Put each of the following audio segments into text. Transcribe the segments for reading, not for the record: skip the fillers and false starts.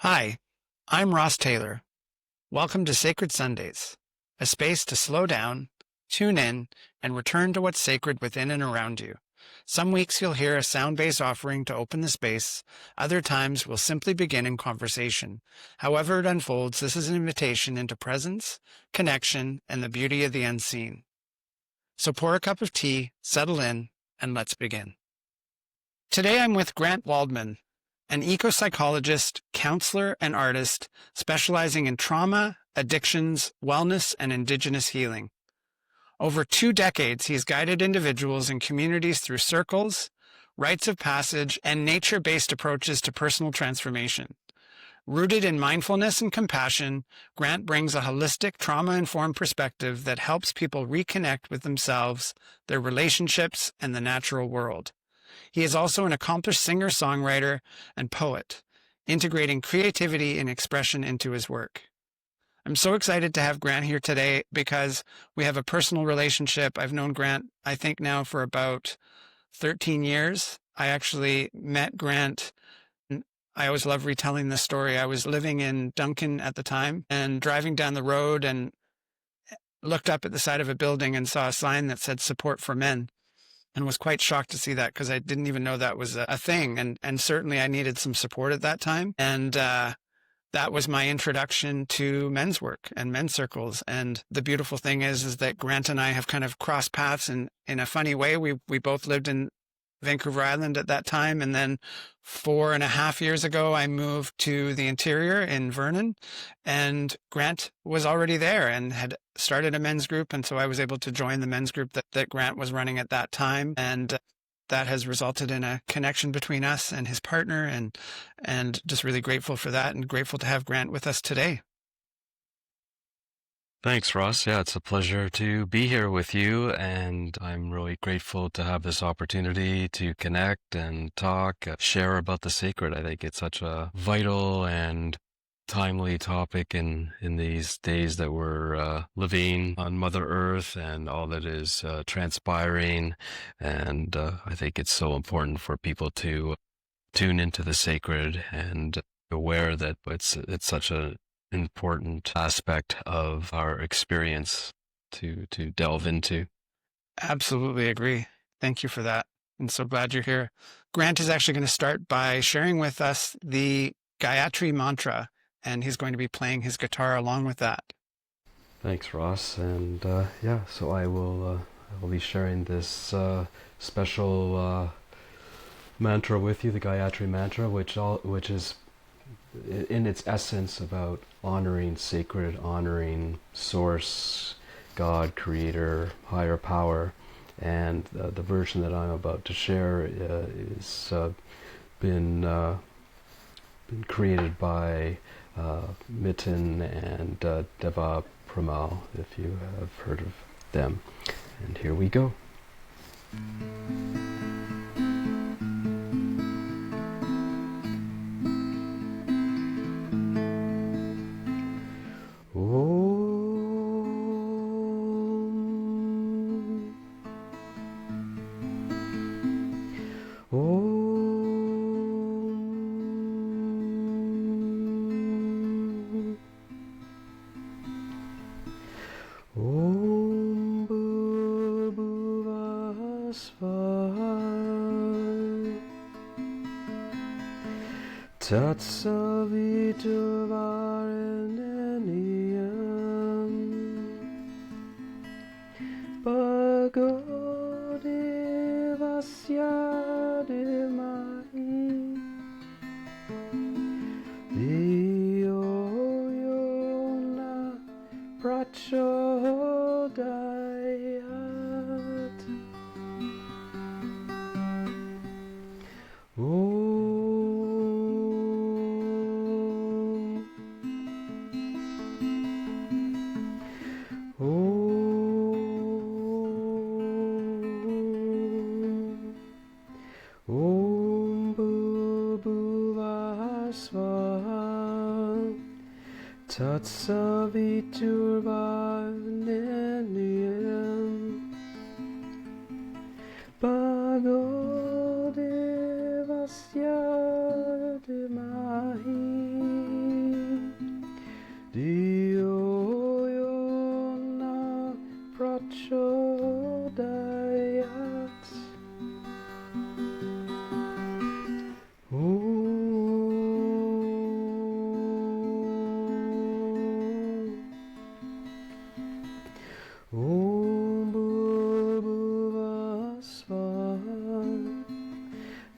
Hi, I'm Ross Taylor. Welcome to Sacred Sundays, a space to slow down, tune in, and return to what's sacred within and around you. Some weeks you'll hear a sound-based offering to open the space. Other times we'll simply begin in conversation. However it unfolds, this is an invitation into presence, connection, and the beauty of the unseen. So pour a cup of tea, settle in, and let's begin. Today I'm with Grant Waldman, an eco-psychologist, counselor, and artist specializing in trauma, addictions, wellness, and indigenous healing. Over 2 decades, he has guided individuals and communities through circles, rites of passage, and nature-based approaches to personal transformation. Rooted in mindfulness and compassion, Grant brings a holistic, trauma-informed perspective that helps people reconnect with themselves, their relationships, and the natural world. He is also an accomplished singer-songwriter and poet, integrating creativity and expression into his work. I'm so excited to have Grant here today because we have a personal relationship. I've known Grant, I think now for about 13 years. I actually met Grant. I always love retelling this story. I was living in Duncan at the time and driving down the road and looked up at the side of a building and saw a sign that said support for men, and was quite shocked to see that because I didn't even know that was a thing. And certainly I needed some support at that time. And that was my introduction to men's work and men's circles. And the beautiful thing is that Grant and I have kind of crossed paths in a funny way. We both lived in Vancouver Island at that time. And then 4.5 years ago, I moved to the interior in Vernon, and Grant was already there and had started a men's group. And so I was able to join the men's group that Grant was running at that time. And that has resulted in a connection between us and his partner, and just really grateful for that and grateful to have Grant with us today. Thanks, Ross. Yeah, it's a pleasure to be here with you, and I'm really grateful to have this opportunity to connect and talk, share about the sacred. I think it's such a vital and timely topic in these days that we're living on Mother Earth and all that is transpiring. And I think it's so important for people to tune into the sacred and aware that it's such an important aspect of our experience to delve into. Absolutely agree. Thank you for that. I'm so glad you're here. Grant is actually going to start by sharing with us the Gayatri mantra, and he's going to be playing his guitar along with that. Thanks, Ross. And so I will be sharing this special mantra with you, the Gayatri mantra, which is in its essence about honoring sacred, honoring source, God, creator, higher power. And the version that I'm about to share is been created by Mitten and Deva Pramal, if you have heard of them. And here we go. Tatsaviturvareneniam Bhagodevasya Dhimahi Dhiyo Yona Prachodayat. Tatsaviturvareneniam Bhagodevasya Dhimahi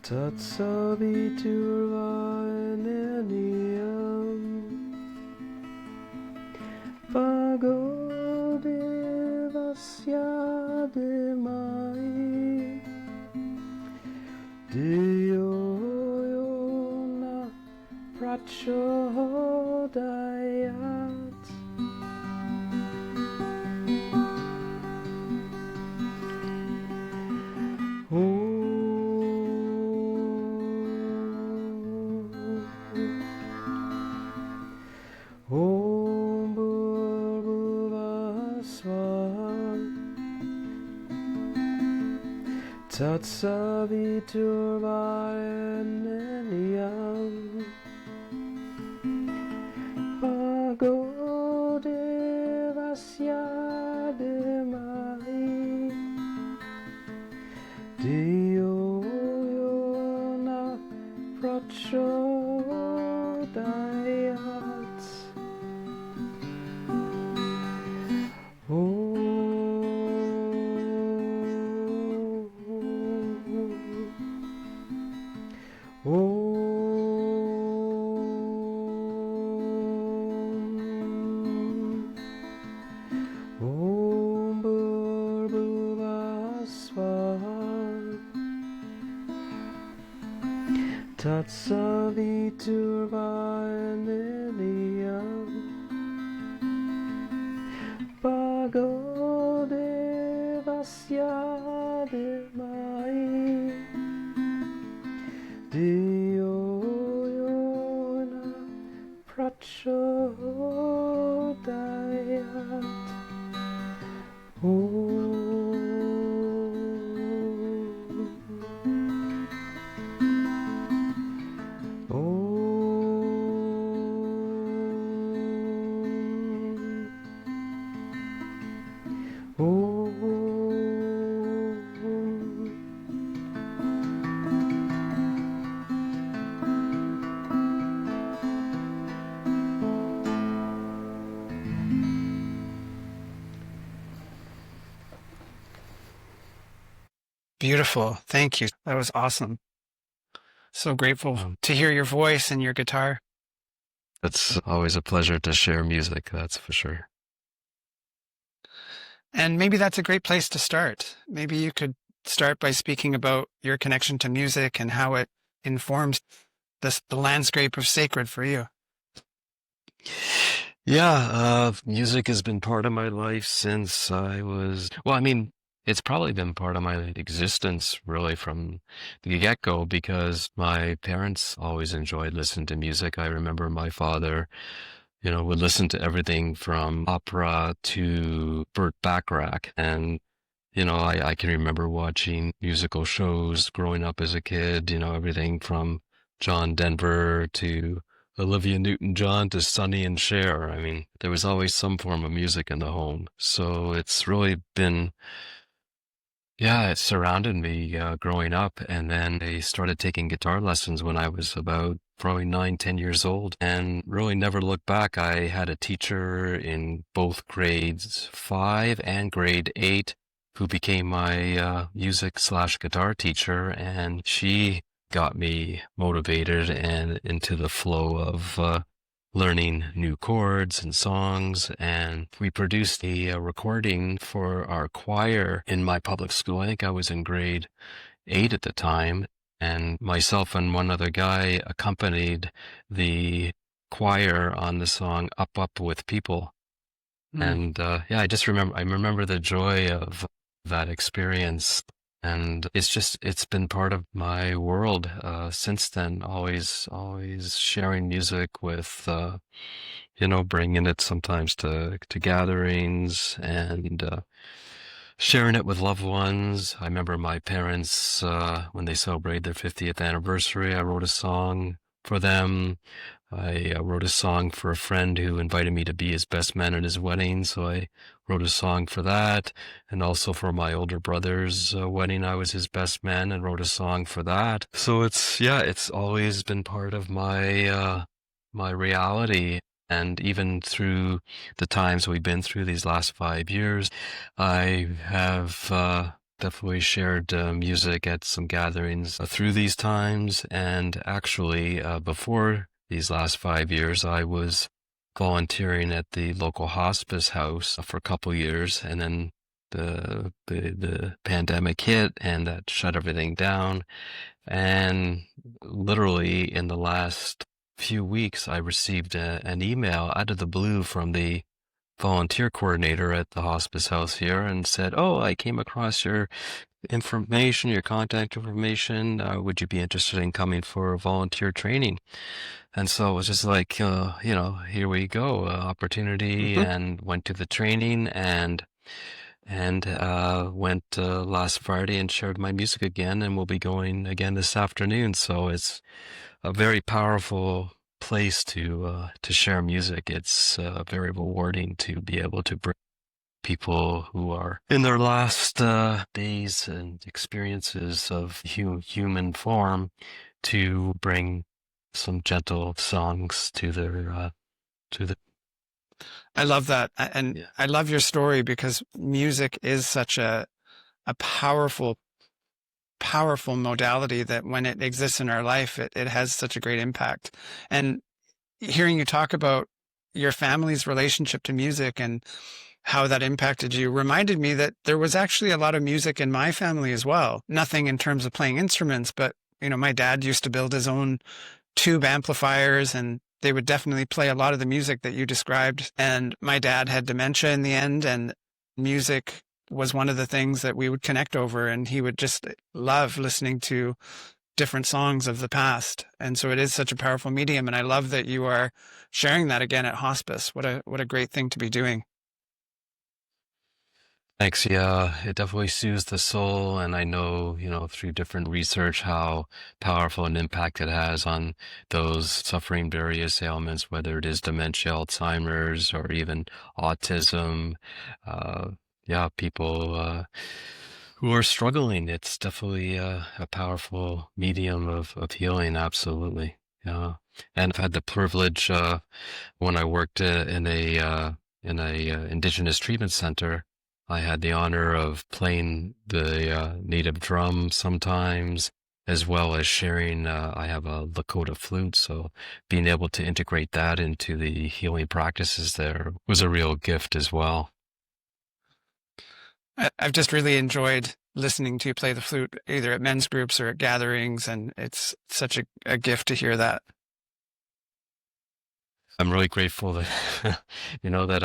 Tatsaviturvareneniam Pagodevasya Demai Diyo Yona Prachodayat Om Bhurvasvaha Tatsaviturvareneniam Pagodevasya Demai Diyo Yona Prachodayat Om Bhurvasvaha Tatsaviturvareneniam Pagodevasya Demai Diyo Yona Prachodayat Beautiful. Thank you. That was awesome. So grateful to hear your voice and your guitar. It's always a pleasure to share music, that's for sure. And maybe that's a great place to start. Maybe you could start by speaking about your connection to music and how it informs the landscape of sacred for you. Yeah, music has been part of my life since it's probably been part of my existence really from the get-go because my parents always enjoyed listening to music. I remember my father, would listen to everything from opera to Burt Bacharach. And, I can remember watching musical shows growing up as a kid, everything from John Denver to Olivia Newton-John to Sonny and Cher. I mean, there was always some form of music in the home. So it's really been, it surrounded me growing up. And then I started taking guitar lessons when I was about probably 9, 10 years old and really never looked back. I had a teacher in both grades 5 and grade 8 who became my music/guitar teacher, and she got me motivated and into the flow of learning new chords and songs. And we produced a recording for our choir in my public school. I think I was in grade 8 at the time, and myself and one other guy accompanied the choir on the song Up, Up with People. And I remember the joy of that experience. And it's been part of my world since then, always sharing music with, bringing it sometimes to gatherings and sharing it with loved ones. I remember my parents, when they celebrated their 50th anniversary, I wrote a song for them. I wrote a song for a friend who invited me to be his best man at his wedding, so I wrote a song for that. And also for my older brother's wedding, I was his best man and wrote a song for that. So it's always been part of my my reality. And even through the times we've been through these last 5 years, I have definitely shared music at some gatherings through these times. And actually, before these last 5 years, I was volunteering at the local hospice house for a couple years, and then the pandemic hit, and that shut everything down. And literally in the last few weeks, I received an email out of the blue from the volunteer coordinator at the hospice house here and said, "Oh, I came across your information, your contact information. Would you be interested in coming for volunteer training?" And so it was just like, here we go, opportunity, Hmm. and went to the training and went last Friday and shared my music again, and we'll be going again this afternoon. So it's a very powerful place to share music. It's very rewarding to be able to bring people who are in their last days and experiences of human form to bring some gentle songs to the I love that. And yeah. I love your story because music is such a powerful, powerful modality that when it exists in our life, it has such a great impact. And hearing you talk about your family's relationship to music and how that impacted you reminded me that there was actually a lot of music in my family as well. Nothing in terms of playing instruments, but my dad used to build his own tube amplifiers, and they would definitely play a lot of the music that you described. And my dad had dementia in the end, and music was one of the things that we would connect over, and he would just love listening to different songs of the past. And so it is such a powerful medium, and I love that you are sharing that again at hospice. What a great thing to be doing. Thanks. Yeah, it definitely soothes the soul. And I know, through different research, how powerful an impact it has on those suffering various ailments, whether it is dementia, Alzheimer's, or even autism. Uh, yeah, people who are struggling. It's definitely a powerful medium of healing. Absolutely. Yeah. And I've had the privilege when I worked in a indigenous treatment center. I had the honor of playing the native drum sometimes, as well as sharing. I have a Lakota flute, so being able to integrate that into the healing practices there was a real gift as well. I've just really enjoyed listening to you play the flute, either at men's groups or at gatherings, and it's such a gift to hear that. I'm really grateful that that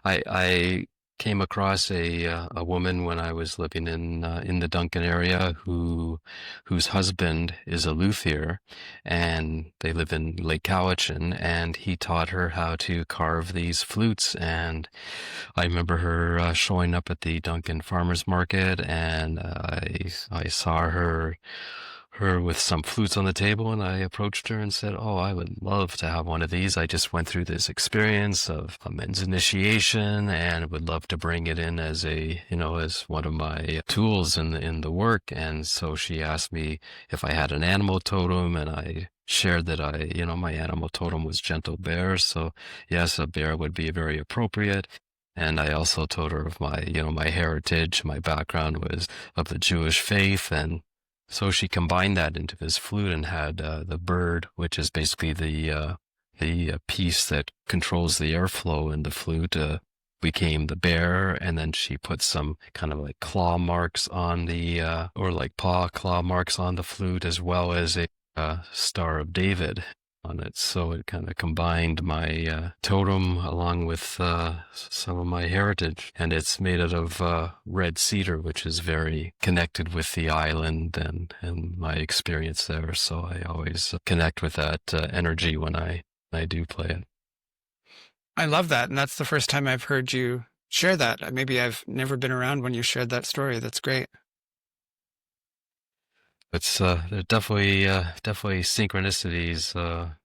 I came across a woman when I was living in the Duncan area whose husband is a luthier, and they live in Lake Cowichan, and he taught her how to carve these flutes. And I remember her showing up at the Duncan Farmers Market, and I saw her with some flutes on the table, and I approached her and said, "Oh, I would love to have one of these. I just went through this experience of a men's initiation and would love to bring it in as as one of my tools in the work." And so she asked me if I had an animal totem, and I shared that my animal totem was gentle bear. So yes, a bear would be very appropriate. And I also told her of my heritage. My background was of the Jewish faith, and so she combined that into this flute and had the bird, which is basically the piece that controls the airflow in the flute, became the bear. And then she put some kind of like claw marks on or like paw claw marks on the flute, as well as a Star of David on it. So it kind of combined my totem along with some of my heritage. And it's made out of red cedar, which is very connected with the island and my experience there. So I always connect with that energy when I do play it. I love that, and that's the first time I've heard you share that. Maybe I've never been around when you shared that story. That's great. It's there definitely synchronicities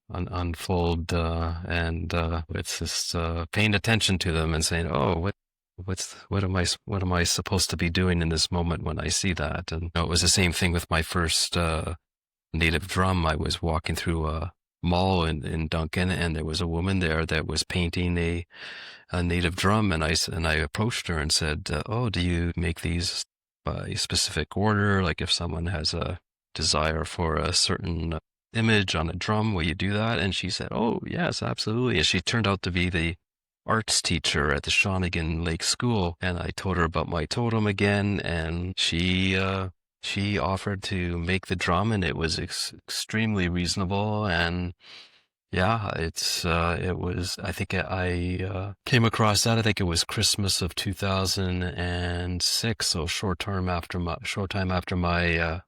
unfold, and it's just paying attention to them and saying, "Oh, what am I supposed to be doing in this moment when I see that?" And it was the same thing with my first native drum. I was walking through a mall in Duncan, and there was a woman there that was painting a native drum, and I approached her and said, "Oh, do you make these by specific order. Like if someone has a desire for a certain image on a drum, will you do that? And she said, oh, yes, absolutely. And she turned out to be the arts teacher at the Shawnigan Lake School. And I told her about my totem again, and she offered to make the drum, and it was extremely reasonable. And yeah, it was, I think I came across that. I think it was Christmas of 2006. So short time after my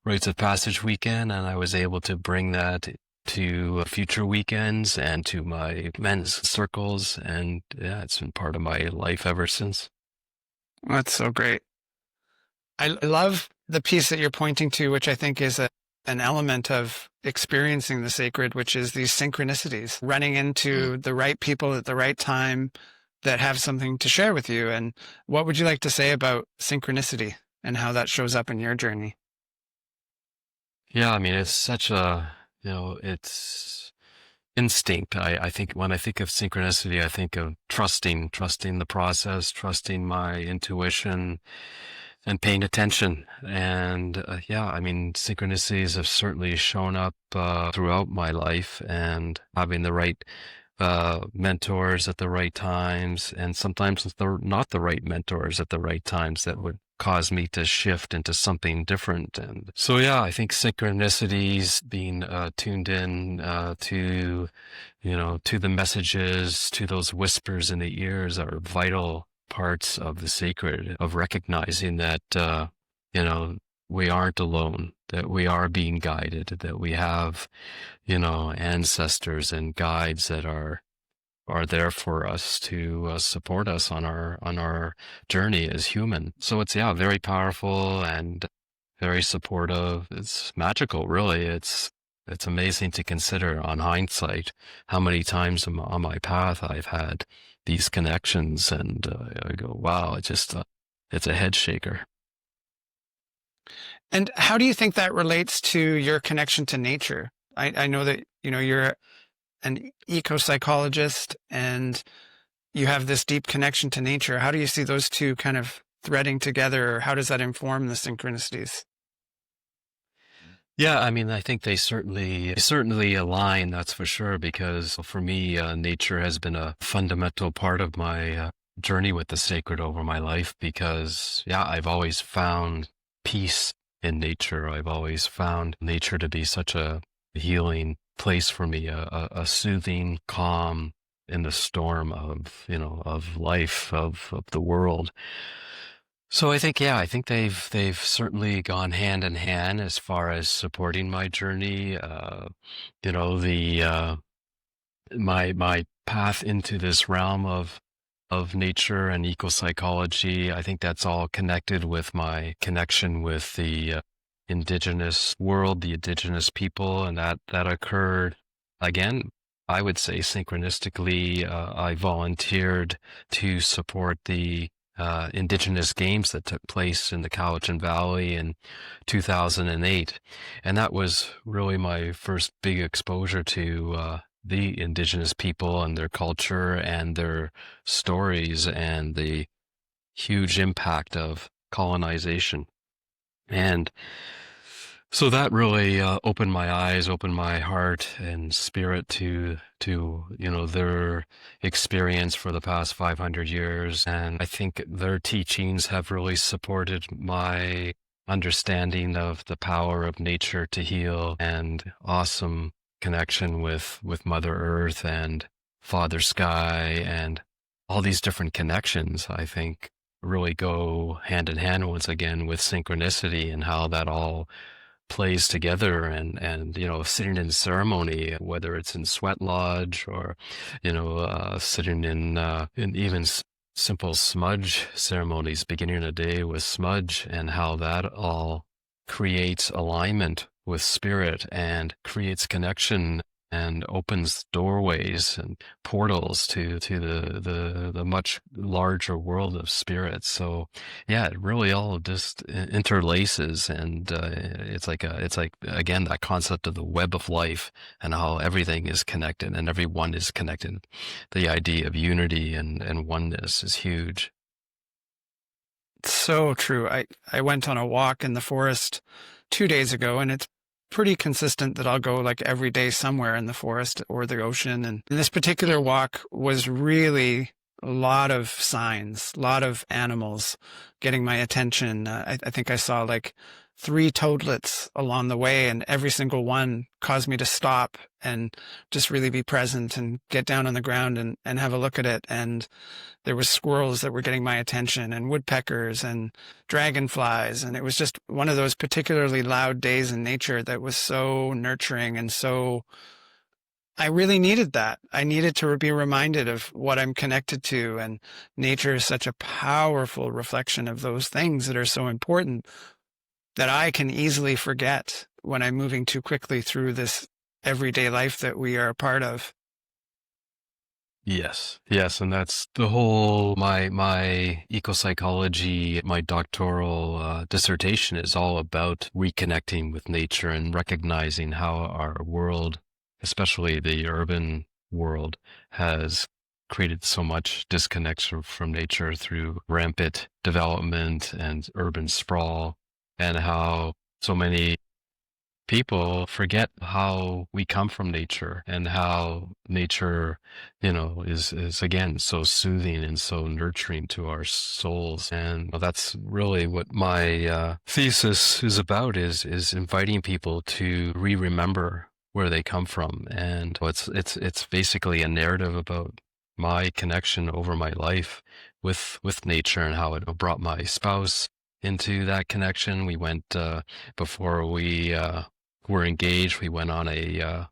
rites of passage weekend. And I was able to bring that to future weekends and to my men's circles. And yeah, it's been part of my life ever since. That's so great. I love the piece that you're pointing to, which I think is an element of experiencing the sacred, which is these synchronicities, running into the right people at the right time that have something to share with you. And what would you like to say about synchronicity and how that shows up in your journey? Yeah, I mean, it's such a, it's instinct. I think when I think of synchronicity, I think of trusting the process, trusting my intuition, and paying attention. And yeah, I mean, synchronicities have certainly shown up throughout my life, and having the right mentors at the right times, and sometimes they're not the right mentors at the right times that would cause me to shift into something different. And so, yeah, I think synchronicities, being tuned in to the messages, to those whispers in the ears, are vital parts of the sacred, of recognizing that, we aren't alone, that we are being guided, that we have, ancestors and guides that are there for us to support us on our journey as human. So it's, yeah, very powerful and very supportive. It's magical, really. It's amazing to consider on hindsight how many times on my path I've had these connections, and I go, wow, it's a head shaker. And how do you think that relates to your connection to nature? I know that, you're an eco-psychologist and you have this deep connection to nature. How do you see those two kind of threading together, or how does that inform the synchronicities? Yeah, I mean, I think they certainly align, that's for sure, because for me, nature has been a fundamental part of my journey with the sacred over my life, because, yeah, I've always found peace in nature. I've always found nature to be such a healing place for me, a soothing calm in the storm of life, of the world. So I think they've certainly gone hand in hand as far as supporting my journey. My path into this realm of nature and eco-psychology. I think that's all connected with my connection with the indigenous world, the indigenous people, and that occurred again. I would say synchronistically. I volunteered to support the Indigenous Games that took place in the Cowichan Valley in 2008. And that was really my first big exposure to the Indigenous people and their culture and their stories and the huge impact of colonization. And so that really opened my eyes, opened my heart and spirit to their experience for the past 500 years. And I think their teachings have really supported my understanding of the power of nature to heal, and awesome connection with Mother Earth and Father Sky, and all these different connections, I think, really go hand in hand once again with synchronicity and how that all plays together. And sitting in ceremony, whether it's in sweat lodge or sitting in even simple smudge ceremonies, beginning a day with smudge, and how that all creates alignment with spirit and creates connection and opens doorways and portals to the much larger world of spirits. So yeah, it really all just interlaces, and it's like again that concept of the web of life and how everything is connected and everyone is connected. The idea of unity and oneness is huge. So true. I went on a walk in the forest 2 days ago, and it's pretty consistent that I'll go like every day somewhere in the forest or the ocean. And this particular walk was really a lot of signs, a lot of animals getting my attention. I think I saw like three toadlets along the way, and every single one caused me to stop and just really be present and get down on the ground and have a look at it. And there was squirrels that were getting my attention and woodpeckers and dragonflies. And it was just one of those particularly loud days in nature that was so nurturing. And so I really needed that. I needed to be reminded of what I'm connected to. And nature is such a powerful reflection of those things that are so important that I can easily forget when I'm moving too quickly through this everyday life that we are a part of. Yes, and that's the whole my eco-psychology, my doctoral dissertation is all about reconnecting with nature and recognizing how our world, especially the urban world, has created so much disconnection from nature through rampant development and urban sprawl, and how so many people forget how we come from nature and how nature, is again so soothing and so nurturing to our souls. And that's really what my thesis is about, is inviting people to remember where they come from. And it's basically a narrative about my connection over my life with nature and how it brought my spouse into that connection. We went before we were engaged. We went on a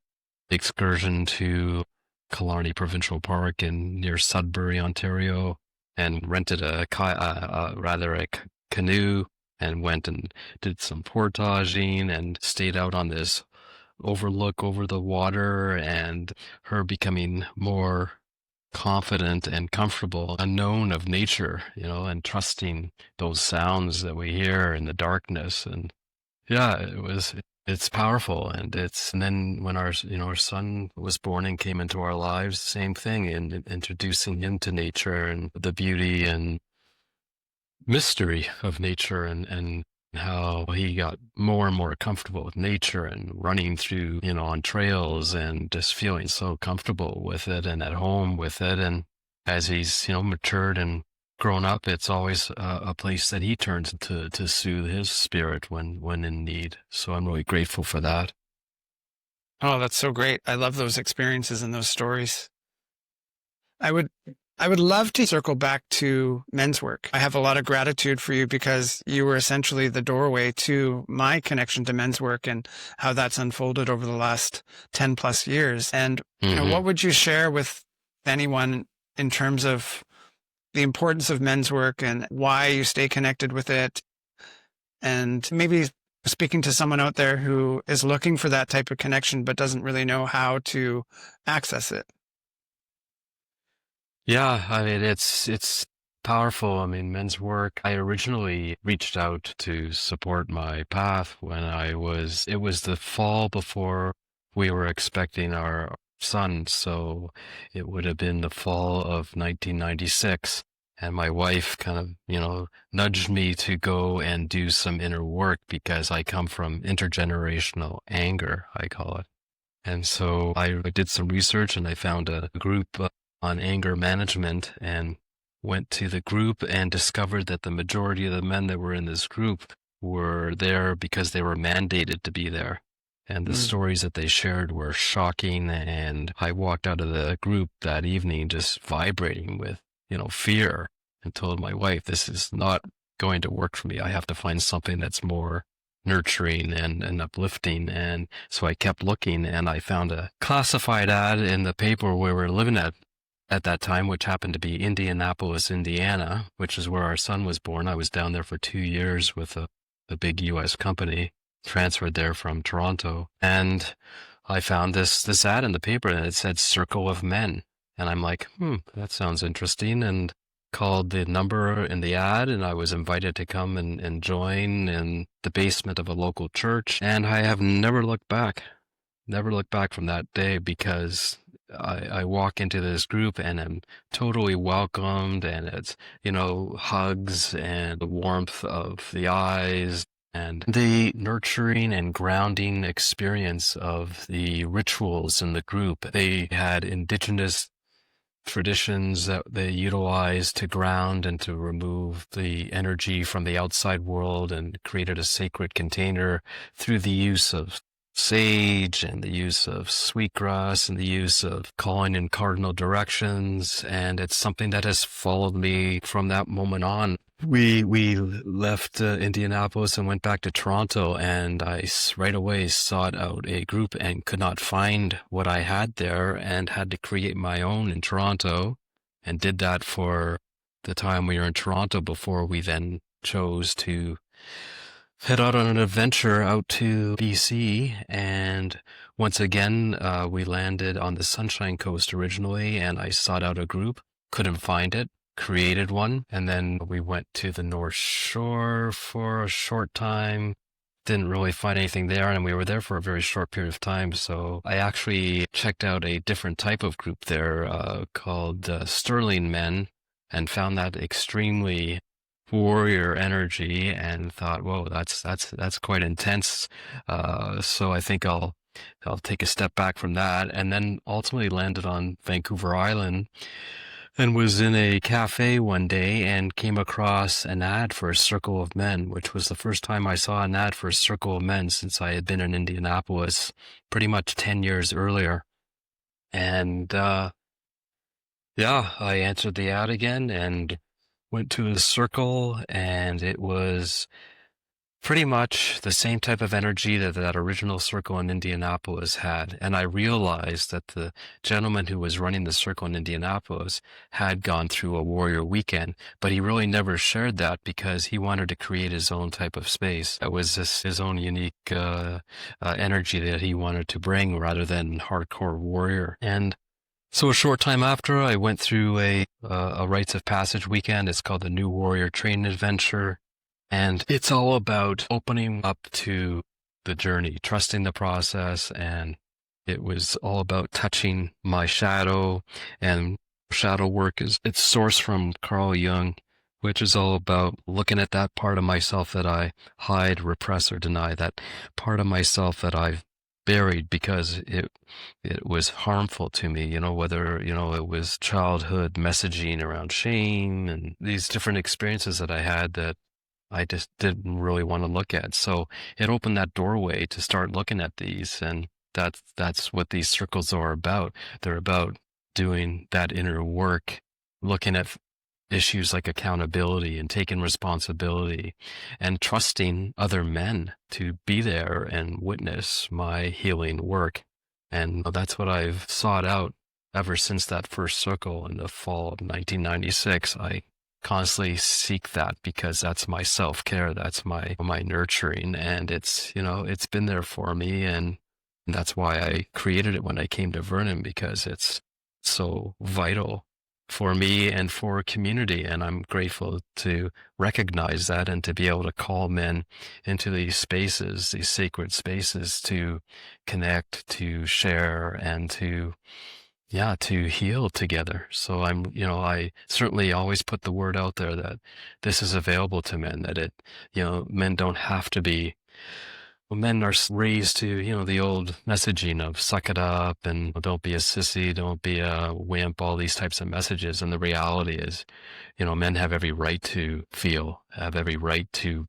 excursion to Killarney Provincial Park near Sudbury, Ontario, and rented a canoe and went and did some portaging and stayed out on this overlook over the water, and her becoming more confident and comfortable, unknown of nature, and trusting those sounds that we hear in the darkness. And yeah, it's powerful. And then when our son was born and came into our lives, same thing, in introducing him to nature and the beauty and mystery of nature, and how he got more and more comfortable with nature and running through, on trails and just feeling so comfortable with it and at home with it. And as he's, matured and grown up, it's always a place that he turns to soothe his spirit when in need. So I'm really grateful for that. Oh, that's so great. I love those experiences and those stories. I would love to circle back to men's work. I have a lot of gratitude for you because you were essentially the doorway to my connection to men's work and how that's unfolded over the last 10 plus years. And what would you share with anyone in terms of the importance of men's work and why you stay connected with it? And maybe speaking to someone out there who is looking for that type of connection but doesn't really know how to access it. Yeah, I mean, it's powerful. I mean, men's work. I originally reached out to support my path when it was the fall before we were expecting our son. So it would have been the fall of 1996. And my wife kind of, nudged me to go and do some inner work because I come from intergenerational anger, I call it. And so I did some research and I found a group on anger management and went to the group and discovered that the majority of the men that were in this group were there because they were mandated to be there. And the stories that they shared were shocking. And I walked out of the group that evening just vibrating with, fear, and told my wife, this is not going to work for me. I have to find something that's more nurturing and uplifting. And so I kept looking, and I found a classified ad in the paper where we were living at that time, which happened to be Indianapolis, Indiana, which is where our son was born. I was down there for 2 years with a big U.S. company, transferred there from Toronto. And I found this ad in the paper, and it said Circle of Men. And I'm like, that sounds interesting. And called the number in the ad, and I was invited to come and join in the basement of a local church. And I have never looked back from that day, because I walk into this group and I'm totally welcomed, and it's, hugs and the warmth of the eyes and the nurturing and grounding experience of the rituals in the group. They had indigenous traditions that they utilized to ground and to remove the energy from the outside world, and created a sacred container through the use of sage and the use of sweetgrass and the use of calling in cardinal directions. And it's something that has followed me from that moment on. We left Indianapolis and went back to Toronto, and I right away sought out a group and could not find what I had there, and had to create my own in Toronto, and did that for the time we were in Toronto before we then chose to head out on an adventure out to BC. And once again, we landed on the Sunshine Coast originally, and I sought out a group, couldn't find it, created one, and then we went to the North Shore for a short time. Didn't really find anything there, and we were there for a very short period of time. So I actually checked out a different type of group there called Sterling Men, and found that extremely warrior energy, and thought, whoa, that's quite intense. So I think I'll take a step back from that, and then ultimately landed on Vancouver Island, and was in a cafe one day and came across an ad for a Circle of Men, which was the first time I saw an ad for a Circle of Men since I had been in Indianapolis pretty much 10 years earlier. And I answered the ad again and went to a circle, and it was pretty much the same type of energy that original circle in Indianapolis had. And I realized that the gentleman who was running the circle in Indianapolis had gone through a warrior weekend, but he really never shared that because he wanted to create his own type of space. That was just his own unique energy that he wanted to bring, rather than hardcore warrior. And so a short time after, I went through a rites of passage weekend. It's called the New Warrior Training Adventure. And it's all about opening up to the journey, trusting the process. And it was all about touching my shadow. And shadow work it's sourced from Carl Jung, which is all about looking at that part of myself that I hide, repress, or deny, that part of myself that I've buried because it was harmful to me, whether, it was childhood messaging around shame and these different experiences that I had that I just didn't really want to look at. So it opened that doorway to start looking at these. And that's what these circles are about. They're about doing that inner work, looking at issues like accountability and taking responsibility, and trusting other men to be there and witness my healing work. And that's what I've sought out ever since that first circle in the fall of 1996. I constantly seek that because that's my self-care, that's my nurturing, and it's been there for me. And that's why I created it when I came to Vernon, because it's so vital for me and for community. And I'm grateful to recognize that and to be able to call men into these spaces, these sacred spaces, to connect, to share, and to heal together. So I certainly always put the word out there that this is available to men, that men don't have to be. Well, men are raised to, the old messaging of suck it up and don't be a sissy, don't be a wimp, all these types of messages. And the reality is, men have every right to feel, have every right to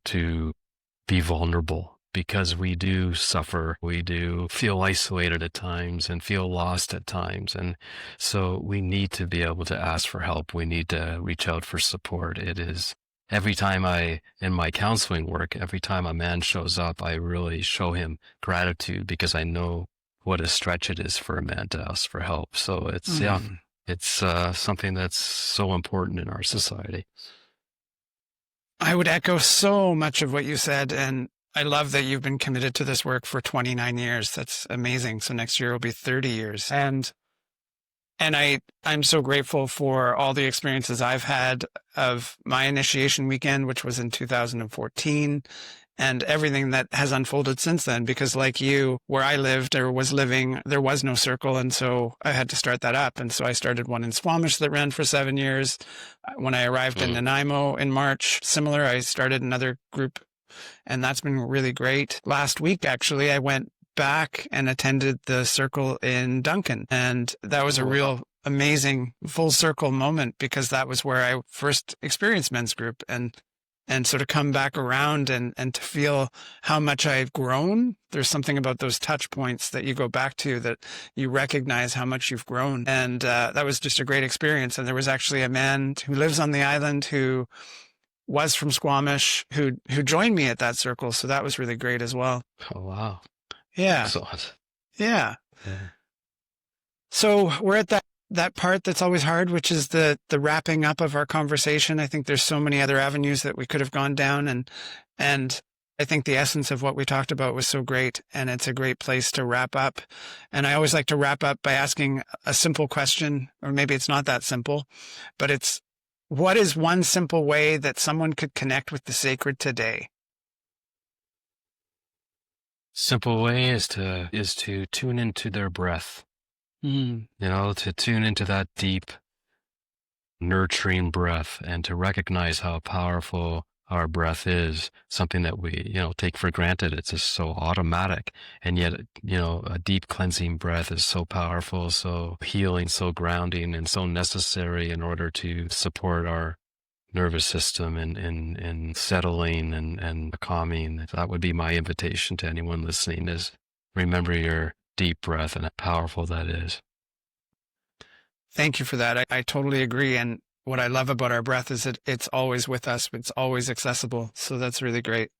be vulnerable, because we do suffer. We do feel isolated at times and feel lost at times. And so we need to be able to ask for help. We need to reach out for support. It is every time in my counseling work, every time a man shows up, I really show him gratitude, because I know what a stretch it is for a man to ask for help. So it's, it's something that's so important in our society. I would echo so much of what you said. And I love that you've been committed to this work for 29 years. That's amazing. So next year will be 30 years. And I'm so grateful for all the experiences I've had of my initiation weekend, which was in 2014. and everything that has unfolded since then, because like you, where I lived or was living, there was no circle. And so I had to start that up. And so I started one in Squamish that ran for 7 years. When I arrived in Nanaimo in March, similar, I started another group, and that's been really great. Last week, actually, I went back and attended the circle in Duncan. And that was a real amazing full circle moment, because that was where I first experienced men's group, and sort of come back around and to feel how much I've grown. There's something about those touch points that you go back to that you recognize how much you've grown. And that was just a great experience. And there was actually a man who lives on the island who was from Squamish who joined me at that circle. So that was really great as well. Oh, wow. Yeah. Excellent. Yeah. So we're at that part that's always hard, which is the wrapping up of our conversation. I think there's so many other avenues that we could have gone down, and I think the essence of what we talked about was so great, and it's a great place to wrap up. And I always like to wrap up by asking a simple question, or maybe it's not that simple, but it's, what is one simple way that someone could connect with the sacred today? Simple way is to tune into their breath. To tune into that deep, nurturing breath, and to recognize how powerful our breath is, something that we, take for granted. It's just so automatic. And yet, a deep cleansing breath is so powerful, so healing, so grounding, and so necessary in order to support our nervous system and settling and calming. That would be my invitation to anyone listening, is remember your deep breath and how powerful that is. Thank you for that. I totally agree. And what I love about our breath is that it's always with us. It's always accessible. So that's really great.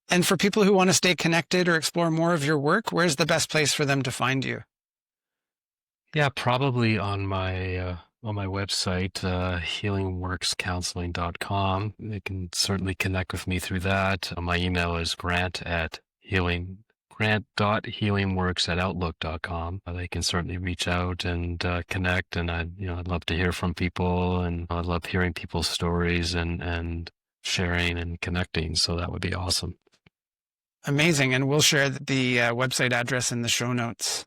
And for people who want to stay connected or explore more of your work, where's the best place for them to find you? Yeah, probably on my website, healingworkscounseling.com. They can certainly connect with me through that. My email is grant.healingworks@outlook.com. They can certainly reach out and connect, and I'd love to hear from people, and I love hearing people's stories and sharing and connecting. So that would be awesome. Amazing. And we'll share the website address in the show notes.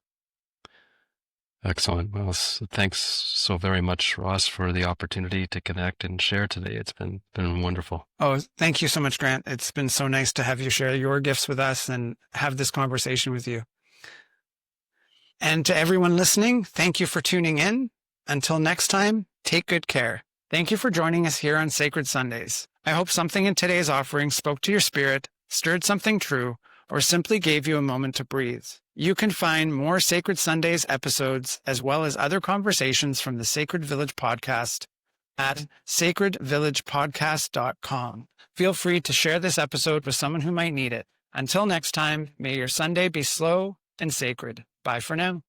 Excellent. Well, thanks so very much, Ross, for the opportunity to connect and share today. It's been wonderful. Oh, thank you so much, Grant. It's been so nice to have you share your gifts with us and have this conversation with you. And to everyone listening, thank you for tuning in. Until next time, take good care. Thank you for joining us here on Sacred Sundays. I hope something in today's offering spoke to your spirit, stirred something true, or simply gave you a moment to breathe. You can find more Sacred Sundays episodes, as well as other conversations from the Sacred Village podcast, at sacredvillagepodcast.com. Feel free to share this episode with someone who might need it. Until next time, may your Sunday be slow and sacred. Bye for now.